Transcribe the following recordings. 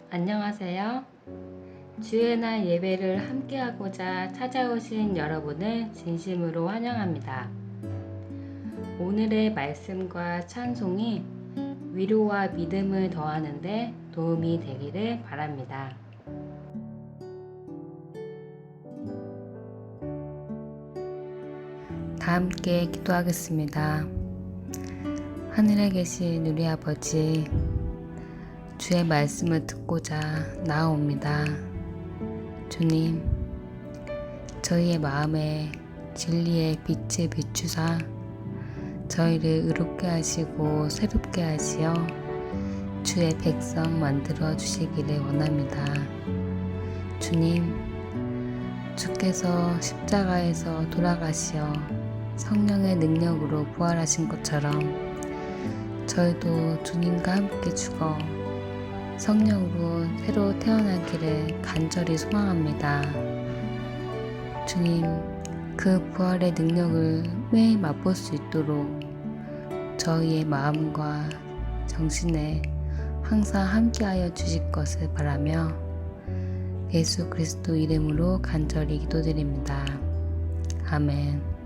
안녕하세요. 주의 날 예배를 함께하고자 찾아오신 여러분을 진심으로 환영합니다. 오늘의 말씀과 찬송이 위로와 믿음을 더하는데 도움이 되기를 바랍니다. 다 함께 기도하겠습니다. 하늘에 계신 우리 아버지, 주의 말씀을 듣고자 나아옵니다. 주님, 저희의 마음에 진리의 빛을 비추사 저희를 의롭게 하시고 새롭게 하시어 주의 백성 만들어 주시기를 원합니다. 주님, 주께서 십자가에서 돌아가시어 성령의 능력으로 부활하신 것처럼 저희도 주님과 함께 죽어 성령으로 새로 태어나기를 간절히 소망합니다. 주님, 그 부활의 능력을 매일 맛볼 수 있도록 저희의 마음과 정신에 항상 함께하여 주실 것을 바라며 예수 그리스도 이름으로 간절히 기도드립니다. 아멘.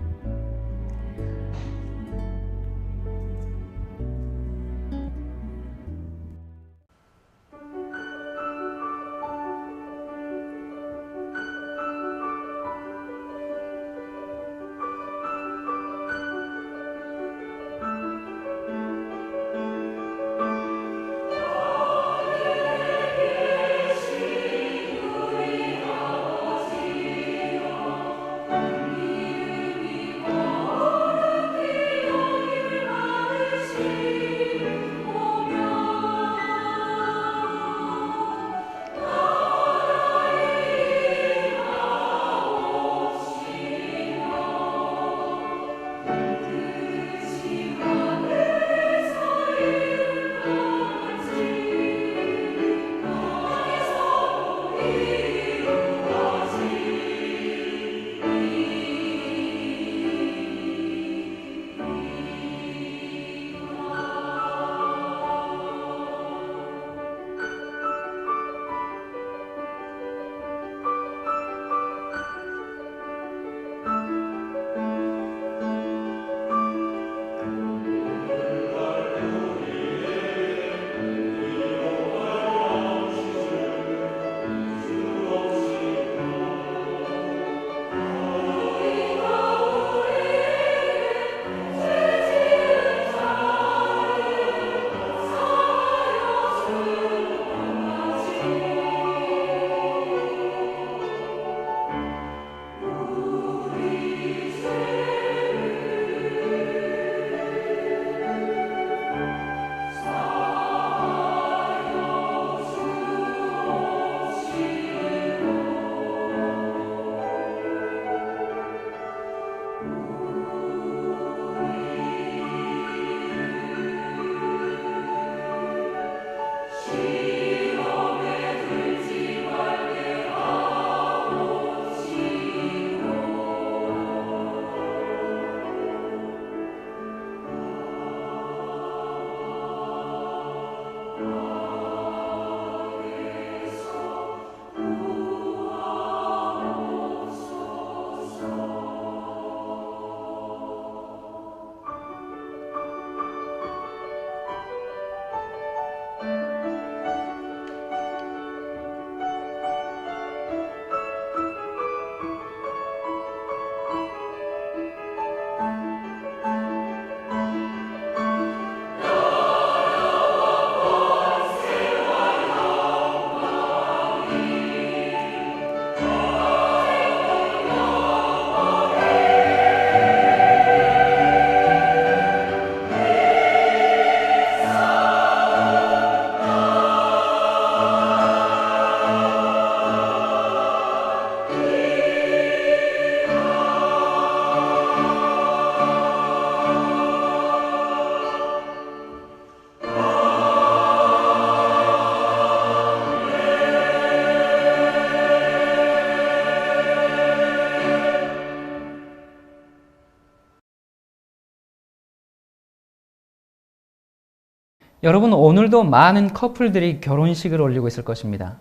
여러분, 오늘도 많은 커플들이 결혼식을 올리고 있을 것입니다.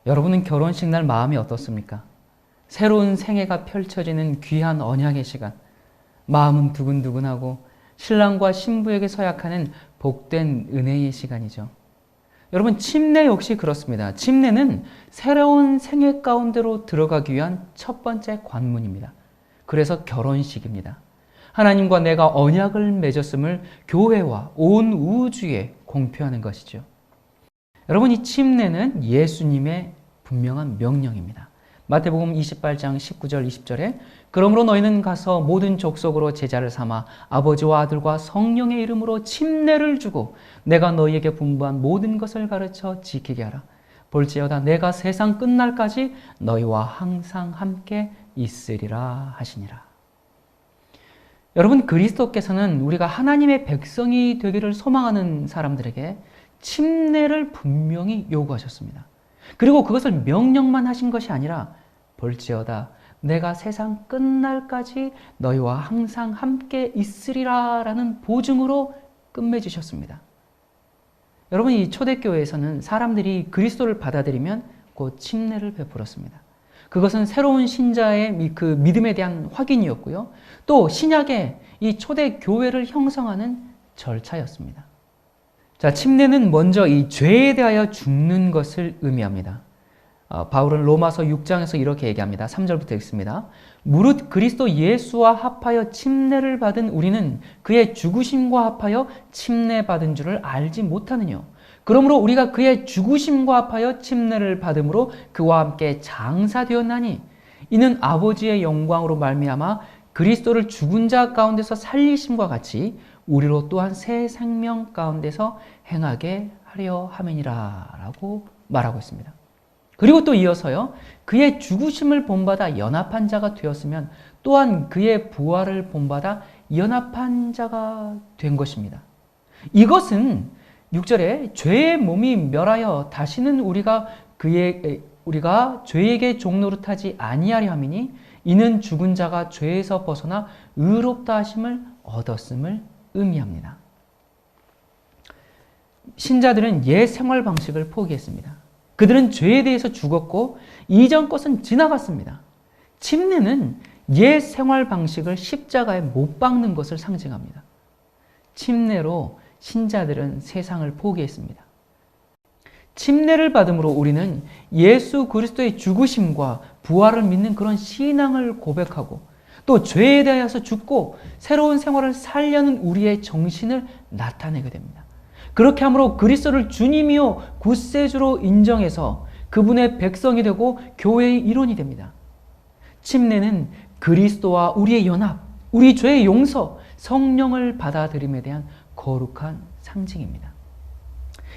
여러분은 결혼식 날 마음이 어떻습니까? 새로운 생애가 펼쳐지는 귀한 언약의 시간, 마음은 두근두근하고 신랑과 신부에게 서약하는 복된 은혜의 시간이죠. 여러분, 침례 역시 그렇습니다. 침례는 새로운 생애 가운데로 들어가기 위한 첫 번째 관문입니다. 그래서 결혼식입니다. 하나님과 내가 언약을 맺었음을 교회와 온 우주에 공표하는 것이죠. 여러분, 이 침례는 예수님의 분명한 명령입니다. 마태복음 28장 19절 20절에 그러므로 너희는 가서 모든 족속으로 제자를 삼아 아버지와 아들과 성령의 이름으로 침례를 주고 내가 너희에게 분부한 모든 것을 가르쳐 지키게 하라. 볼지어다 내가 세상 끝날까지 너희와 항상 함께 있으리라 하시니라. 여러분, 그리스도께서는 우리가 하나님의 백성이 되기를 소망하는 사람들에게 침례를 분명히 요구하셨습니다. 그리고 그것을 명령만 하신 것이 아니라 볼지어다 내가 세상 끝날까지 너희와 항상 함께 있으리라 라는 보증으로 끝맺으셨습니다. 여러분, 이 초대교회에서는 사람들이 그리스도를 받아들이면 곧 침례를 베풀었습니다. 그것은 새로운 신자의 그 믿음에 대한 확인이었고요. 또 신약의 이 초대교회를 형성하는 절차였습니다. 자, 침례는 먼저 이 죄에 대하여 죽는 것을 의미합니다. 바울은 로마서 6장에서 이렇게 얘기합니다. 3절부터 읽습니다. 무릇 그리스도 예수와 합하여 침례를 받은 우리는 그의 죽으심과 합하여 침례받은 줄을 알지 못하느뇨. 그러므로 우리가 그의 죽으심과 합하여 침례를 받음으로 그와 함께 장사되었나니 이는 아버지의 영광으로 말미암아 그리스도를 죽은 자 가운데서 살리심과 같이 우리로 또한 새 생명 가운데서 행하게 하려 함이니라 라고 말하고 있습니다. 그리고 또 이어서요. 그의 죽으심을 본받아 연합한 자가 되었으면 또한 그의 부활을 본받아 연합한 자가 된 것입니다. 이것은 6절에 죄의 몸이 멸하여 다시는 우리가 죄에게 종노릇하지 아니하려 함이니 이는 죽은 자가 죄에서 벗어나 의롭다 하심을 얻었음을 의미합니다. 신자들은 옛 생활 방식을 포기했습니다. 그들은 죄에 대해서 죽었고 이전 것은 지나갔습니다. 침례는 옛 생활 방식을 십자가에 못 박는 것을 상징합니다. 침례로 신자들은 세상을 포기했습니다. 침례를 받음으로 우리는 예수 그리스도의 죽으심과 부활을 믿는 그런 신앙을 고백하고 또 죄에 대하여서 죽고 새로운 생활을 살려는 우리의 정신을 나타내게 됩니다. 그렇게 함으로 그리스도를 주님이요 구세주로 인정해서 그분의 백성이 되고 교회의 일원이 됩니다. 침례는 그리스도와 우리의 연합, 우리 죄의 용서, 성령을 받아들임에 대한 거룩한 상징입니다.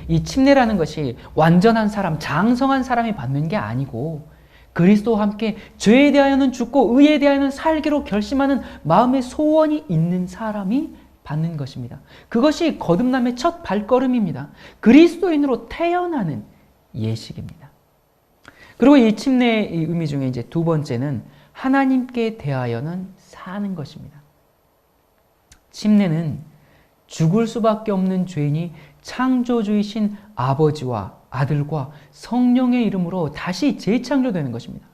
이 침례라는 것이 완전한 사람, 장성한 사람이 받는 게 아니고 그리스도와 함께 죄에 대하여는 죽고 의에 대하여는 살기로 결심하는 마음의 소원이 있는 사람이 받는 것입니다. 그것이 거듭남의 첫 발걸음입니다. 그리스도인으로 태어나는 예식입니다. 그리고 이 침례의 의미 중에 이제 두 번째는 하나님께 대하여는 사는 것입니다. 침례는 죽을 수밖에 없는 죄인이 창조주이신 아버지와 아들과 성령의 이름으로 다시 재창조되는 것입니다.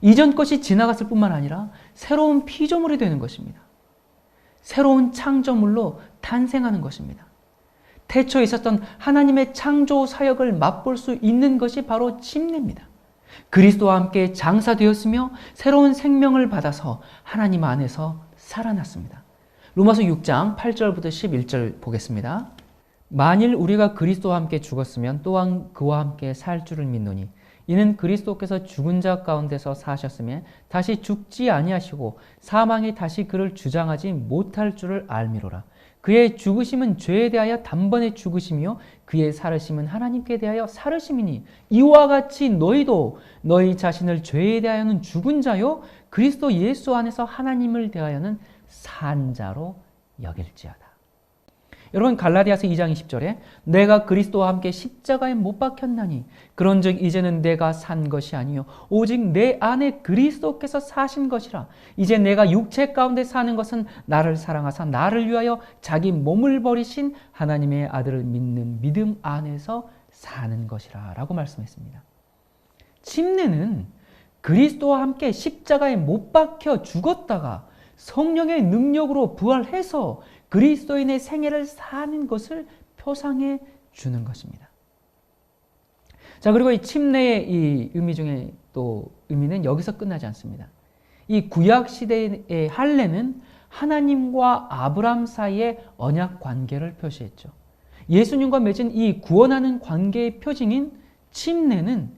이전 것이 지나갔을 뿐만 아니라 새로운 피조물이 되는 것입니다. 새로운 창조물로 탄생하는 것입니다. 태초에 있었던 하나님의 창조 사역을 맛볼 수 있는 것이 바로 침례입니다. 그리스도와 함께 장사되었으며 새로운 생명을 받아서 하나님 안에서 살아났습니다. 로마서 6장 8절부터 11절 보겠습니다. 만일 우리가 그리스도와 함께 죽었으면 또한 그와 함께 살 줄을 믿노니 이는 그리스도께서 죽은 자 가운데서 사셨으며 다시 죽지 아니하시고 사망이 다시 그를 주장하지 못할 줄을 알미로라. 그의 죽으심은 죄에 대하여 단번에 죽으심이요 그의 살으심은 하나님께 대하여 살으심이니 이와 같이 너희도 너희 자신을 죄에 대하여는 죽은 자요 그리스도 예수 안에서 하나님을 대하여는 산 자로 여길지어다. 여러분 갈라디아서 2장 20절에 내가 그리스도와 함께 십자가에 못 박혔나니 그런즉 이제는 내가 산 것이 아니요 오직 내 안에 그리스도께서 사신 것이라. 이제 내가 육체 가운데 사는 것은 나를 사랑하사 나를 위하여 자기 몸을 버리신 하나님의 아들을 믿는 믿음 안에서 사는 것이라 라고 말씀했습니다. 침례는 그리스도와 함께 십자가에 못 박혀 죽었다가 성령의 능력으로 부활해서 그리스도인의 생애를 사는 것을 표상해 주는 것입니다. 자, 그리고 이 침례의 이 의미 중에 또 의미는 여기서 끝나지 않습니다. 이 구약 시대의 할례는 하나님과 아브라함 사이의 언약 관계를 표시했죠. 예수님과 맺은 이 구원하는 관계의 표징인 침례는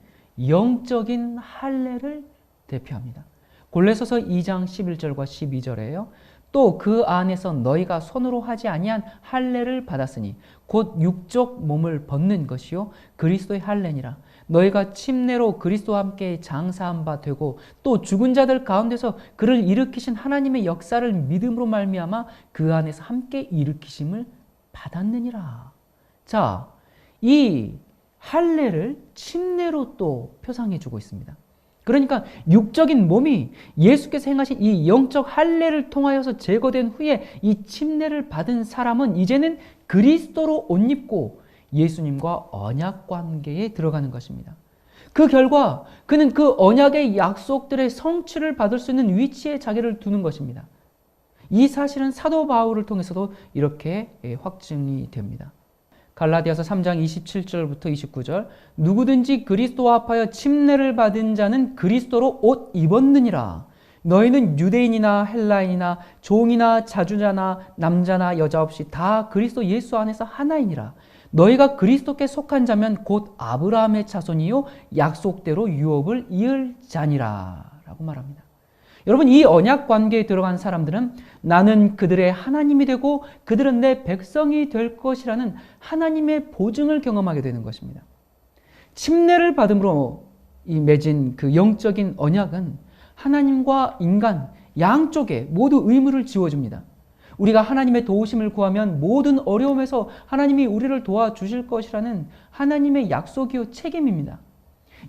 영적인 할례를 대표합니다. 골로새서 2장 11절과 12절에요. 또 그 안에서 너희가 손으로 하지 아니한 할례를 받았으니 곧 육적 몸을 벗는 것이요 그리스도의 할례니라. 너희가 침례로 그리스도와 함께 장사한 바 되고 또 죽은 자들 가운데서 그를 일으키신 하나님의 역사를 믿음으로 말미암아 그 안에서 함께 일으키심을 받았느니라. 자, 이 할례를 침례로 또 표상해 주고 있습니다. 그러니까 육적인 몸이 예수께서 행하신 이 영적 할례를 통하여서 제거된 후에 이 침례를 받은 사람은 이제는 그리스도로 옷 입고 예수님과 언약 관계에 들어가는 것입니다. 그 결과 그는 그 언약의 약속들의 성취를 받을 수 있는 위치에 자기를 두는 것입니다. 이 사실은 사도 바울을 통해서도 이렇게 확증이 됩니다. 갈라디아서 3장 27절부터 29절 누구든지 그리스도와 합하여 침례를 받은 자는 그리스도로 옷 입었느니라. 너희는 유대인이나 헬라인이나 종이나 자주자나 남자나 여자 없이 다 그리스도 예수 안에서 하나이니라. 너희가 그리스도께 속한 자면 곧 아브라함의 자손이요 약속대로 유업을 이을 자니라 라고 말합니다. 여러분, 이 언약 관계에 들어간 사람들은 나는 그들의 하나님이 되고 그들은 내 백성이 될 것이라는 하나님의 보증을 경험하게 되는 것입니다. 침례를 받음으로 이 맺은 그 영적인 언약은 하나님과 인간 양쪽에 모두 의무를 지워줍니다. 우리가 하나님의 도우심을 구하면 모든 어려움에서 하나님이 우리를 도와주실 것이라는 하나님의 약속이요 책임입니다.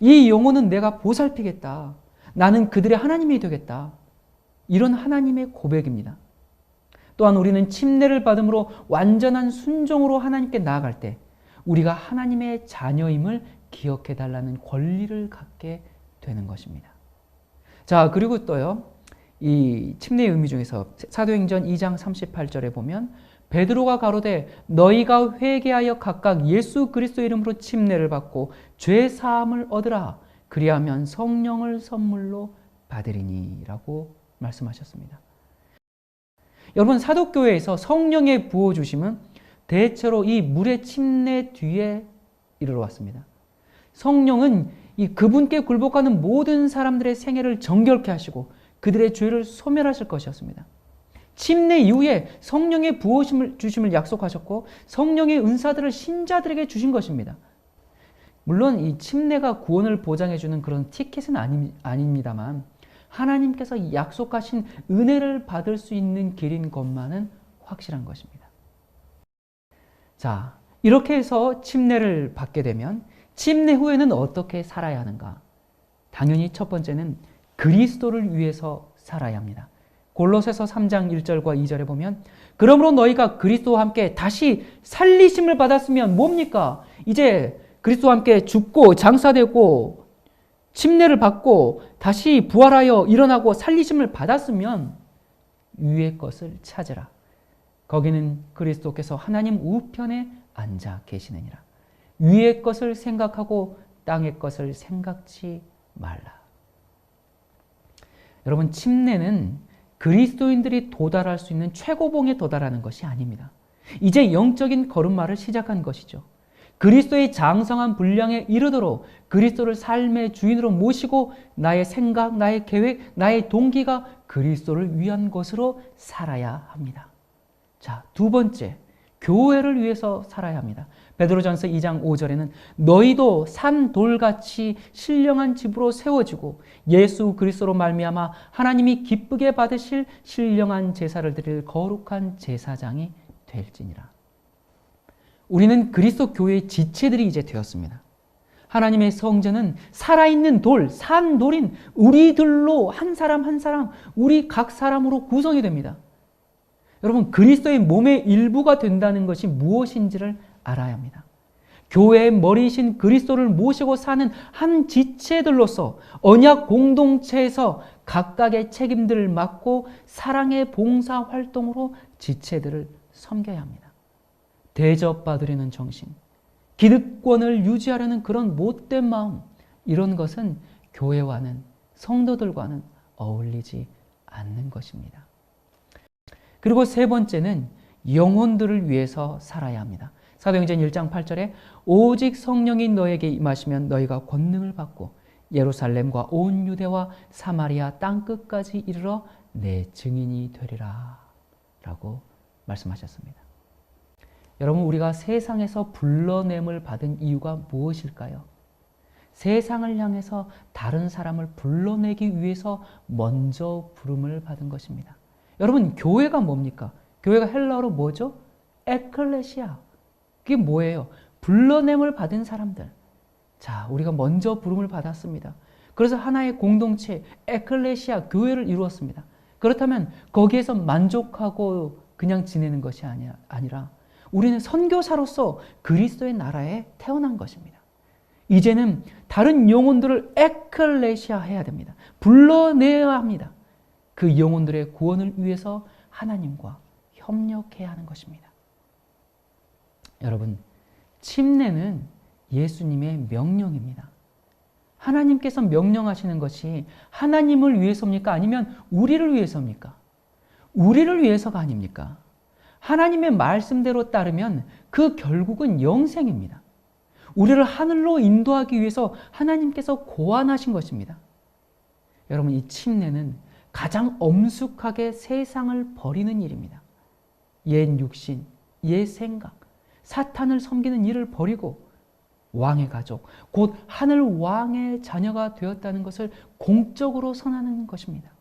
이 영혼은 내가 보살피겠다. 나는 그들의 하나님이 되겠다. 이런 하나님의 고백입니다. 또한 우리는 침례를 받음으로 완전한 순종으로 하나님께 나아갈 때 우리가 하나님의 자녀임을 기억해 달라는 권리를 갖게 되는 것입니다. 자, 그리고 또요. 이 침례의 의미 중에서 사도행전 2장 38절에 보면 베드로가 가로되 너희가 회개하여 각각 예수 그리스도 이름으로 침례를 받고 죄 사함을 얻으라. 그리하면 성령을 선물로 받으리니 라고 말씀하셨습니다. 여러분, 사도교회에서 성령의 부어주심은 대체로 이 물의 침례 뒤에 이르러 왔습니다. 성령은 이 그분께 굴복하는 모든 사람들의 생애를 정결케 하시고 그들의 죄를 소멸하실 것이었습니다. 침례 이후에 성령의 부어심을 주심을 약속하셨고 성령의 은사들을 신자들에게 주신 것입니다. 물론 이 침례가 구원을 보장해주는 그런 티켓은 아닙니다만 하나님께서 약속하신 은혜를 받을 수 있는 길인 것만은 확실한 것입니다. 자, 이렇게 해서 침례를 받게 되면 침례 후에는 어떻게 살아야 하는가? 당연히 첫 번째는 그리스도를 위해서 살아야 합니다. 골로새서 3장 1절과 2절에 보면 그러므로 너희가 그리스도와 함께 다시 살리심을 받았으면 뭡니까? 이제 그리스도와 함께 죽고 장사되고 침례를 받고 다시 부활하여 일어나고 살리심을 받았으면 위의 것을 찾으라. 거기는 그리스도께서 하나님 우편에 앉아 계시느니라. 위의 것을 생각하고 땅의 것을 생각지 말라. 여러분, 침례는 그리스도인들이 도달할 수 있는 최고봉에 도달하는 것이 아닙니다. 이제 영적인 걸음마를 시작한 것이죠. 그리스도의 장성한 분량에 이르도록 그리스도를 삶의 주인으로 모시고 나의 생각, 나의 계획, 나의 동기가 그리스도를 위한 것으로 살아야 합니다. 자, 두 번째, 교회를 위해서 살아야 합니다. 베드로전서 2장 5절에는 너희도 산 돌같이 신령한 집으로 세워지고 예수 그리스도로 말미암아 하나님이 기쁘게 받으실 신령한 제사를 드릴 거룩한 제사장이 될지니라. 우리는 그리스도 교회의 지체들이 이제 되었습니다. 하나님의 성전은 살아있는 돌, 산돌인 우리들로 한 사람 한 사람, 우리 각 사람으로 구성이 됩니다. 여러분, 그리스도의 몸의 일부가 된다는 것이 무엇인지를 알아야 합니다. 교회의 머리이신 그리스도를 모시고 사는 한 지체들로서 언약 공동체에서 각각의 책임들을 맡고 사랑의 봉사 활동으로 지체들을 섬겨야 합니다. 대접받으려는 정신, 기득권을 유지하려는 그런 못된 마음, 이런 것은 교회와는, 성도들과는 어울리지 않는 것입니다. 그리고 세 번째는 영혼들을 위해서 살아야 합니다. 사도행전 1장 8절에 오직 성령이 너에게 임하시면 너희가 권능을 받고 예루살렘과 온 유대와 사마리아 땅끝까지 이르러 내 증인이 되리라 라고 말씀하셨습니다. 여러분, 우리가 세상에서 불러냄을 받은 이유가 무엇일까요? 세상을 향해서 다른 사람을 불러내기 위해서 먼저 부름을 받은 것입니다. 여러분, 교회가 뭡니까? 교회가 헬라어로 뭐죠? 에클레시아. 그게 뭐예요? 불러냄을 받은 사람들. 자, 우리가 먼저 부름을 받았습니다. 그래서 하나의 공동체, 에클레시아, 교회를 이루었습니다. 그렇다면 거기에서 만족하고 그냥 지내는 것이 아니라 우리는 선교사로서 그리스도의 나라에 태어난 것입니다. 이제는 다른 영혼들을 에클레시아 해야 됩니다. 불러내야 합니다. 그 영혼들의 구원을 위해서 하나님과 협력해야 하는 것입니다. 여러분, 침례는 예수님의 명령입니다. 하나님께서 명령하시는 것이 하나님을 위해서입니까? 아니면 우리를 위해서입니까? 우리를 위해서가 아닙니까? 하나님의 말씀대로 따르면 그 결국은 영생입니다. 우리를 하늘로 인도하기 위해서 하나님께서 고안하신 것입니다. 여러분, 이 침례는 가장 엄숙하게 세상을 버리는 일입니다. 옛 육신, 옛 생각, 사탄을 섬기는 일을 버리고 왕의 가족, 곧 하늘 왕의 자녀가 되었다는 것을 공적으로 선언하는 것입니다.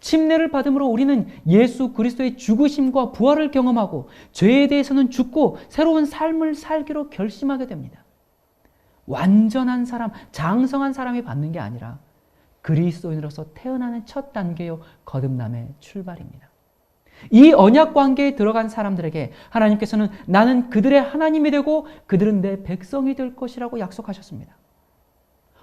침례를 받음으로 우리는 예수 그리스도의 죽으심과 부활을 경험하고 죄에 대해서는 죽고 새로운 삶을 살기로 결심하게 됩니다. 완전한 사람, 장성한 사람이 받는 게 아니라 그리스도인으로서 태어나는 첫 단계요, 거듭남의 출발입니다. 이 언약 관계에 들어간 사람들에게 하나님께서는 나는 그들의 하나님이 되고 그들은 내 백성이 될 것이라고 약속하셨습니다.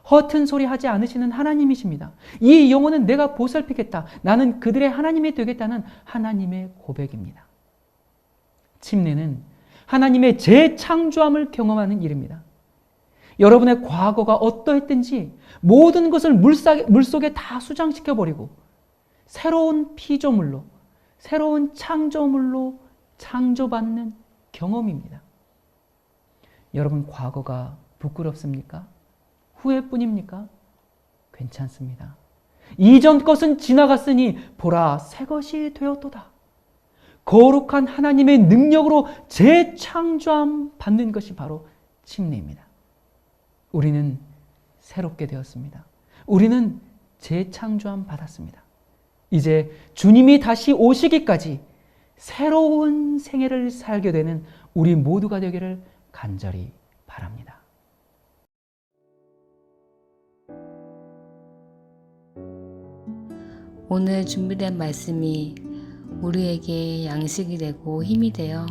허튼 소리 하지 않으시는 하나님이십니다. 이 영혼은 내가 보살피겠다. 나는 그들의 하나님이 되겠다는 하나님의 고백입니다. 침례는 하나님의 재창조함을 경험하는 일입니다. 여러분의 과거가 어떠했든지 모든 것을 물속에 다 수장시켜버리고 새로운 피조물로, 새로운 창조물로 창조받는 경험입니다. 여러분, 과거가 부끄럽습니까? 후회뿐입니까? 괜찮습니다. 이전 것은 지나갔으니 보라, 새 것이 되었도다. 거룩한 하나님의 능력으로 재창조함 받는 것이 바로 침례입니다. 우리는 새롭게 되었습니다. 우리는 재창조함 받았습니다. 이제 주님이 다시 오시기까지 새로운 생애를 살게 되는 우리 모두가 되기를 간절히 바랍니다. 오늘 준비된 말씀이 우리에게 양식이 되고 힘이 되어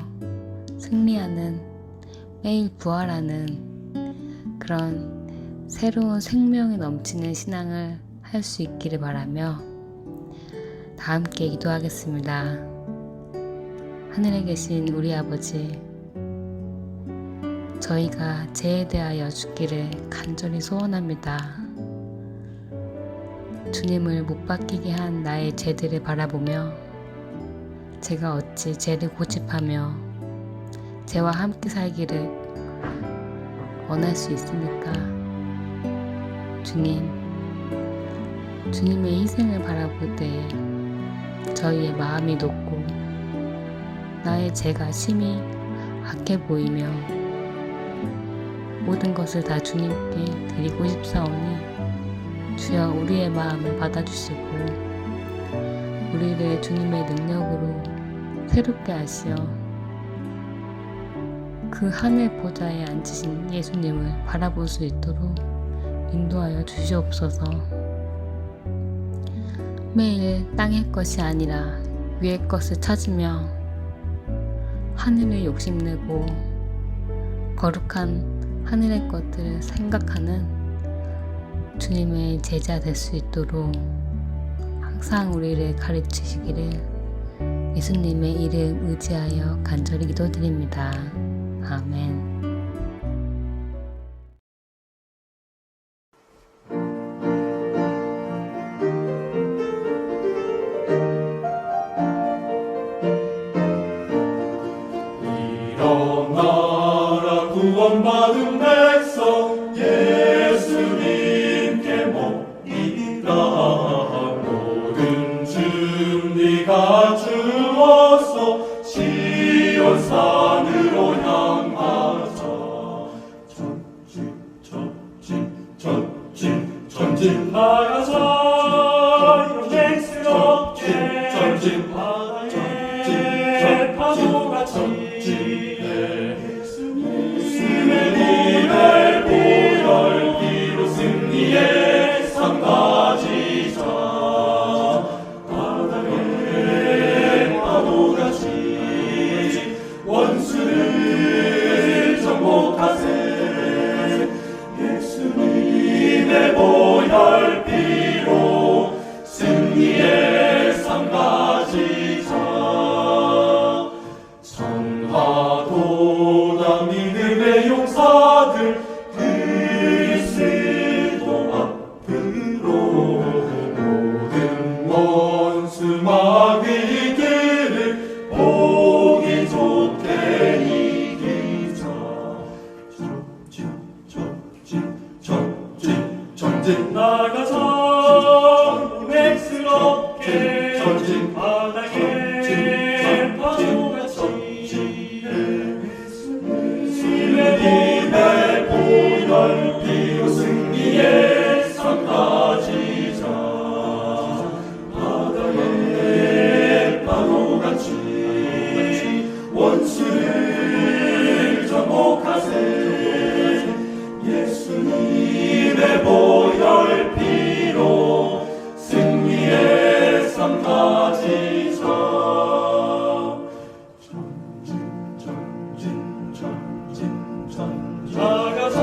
승리하는, 매일 부활하는 그런 새로운 생명이 넘치는 신앙을 할 수 있기를 바라며 다 함께 기도하겠습니다. 하늘에 계신 우리 아버지, 저희가 죄에 대하여 죽기를 간절히 소원합니다. 주님을 못 박히게 한 나의 죄들을 바라보며 제가 어찌 죄를 고집하며 죄와 함께 살기를 원할 수 있습니까? 주님의 희생을 바라볼 때에 저희의 마음이 높고 나의 죄가 심히 악해 보이며 모든 것을 다 주님께 드리고 싶사오니 주여 우리의 마음을 받아주시고 우리를 주님의 능력으로 새롭게 하시어 그 하늘 보좌에 앉으신 예수님을 바라볼 수 있도록 인도하여 주시옵소서. 매일 땅의 것이 아니라 위의 것을 찾으며 하늘을 욕심내고 거룩한 하늘의 것들을 생각하는 주님의 제자 될 수 있도록 항상 우리를 가르치시기를 예수님의 이름 의지하여 간절히 기도드립니다. 아멘. 일어나라 구원받은 백성 예수님께 모이라. 모든 준비가 주어서 시온산으로 향하자. 전진 나가자. 영맹스럽게 전진 바다의 파도같이 예수님의 보혈 승리의 상 가지자. 바다의 파도같이 원수를 정복하세. 예수님의 보혈 피로 승리의 상 가지자. 전하도다 믿음의 용사들 그리스도 앞으로 모든 원수 마귀들을 보기 좋게 이기자. 전진 나가자. 맥스럽게 전진 바닥에 파도같이 예수님의 보혈 피로 승리의 상 가지자. 바다의 파도같이 원수를 정복하세. 예수님의 보혈 피로 승리의 상 가지자. 나가자.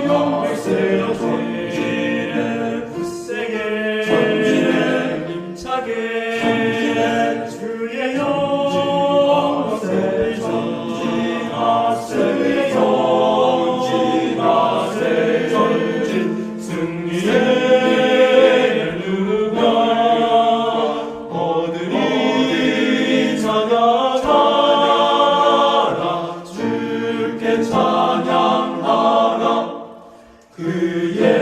영맹스러운 전진에 굳세게 전진에 힘차게 주의 영광을 전진하세. 전진 승리의 누가 얻으리. 찬양하라 주께 찬양하라. 그의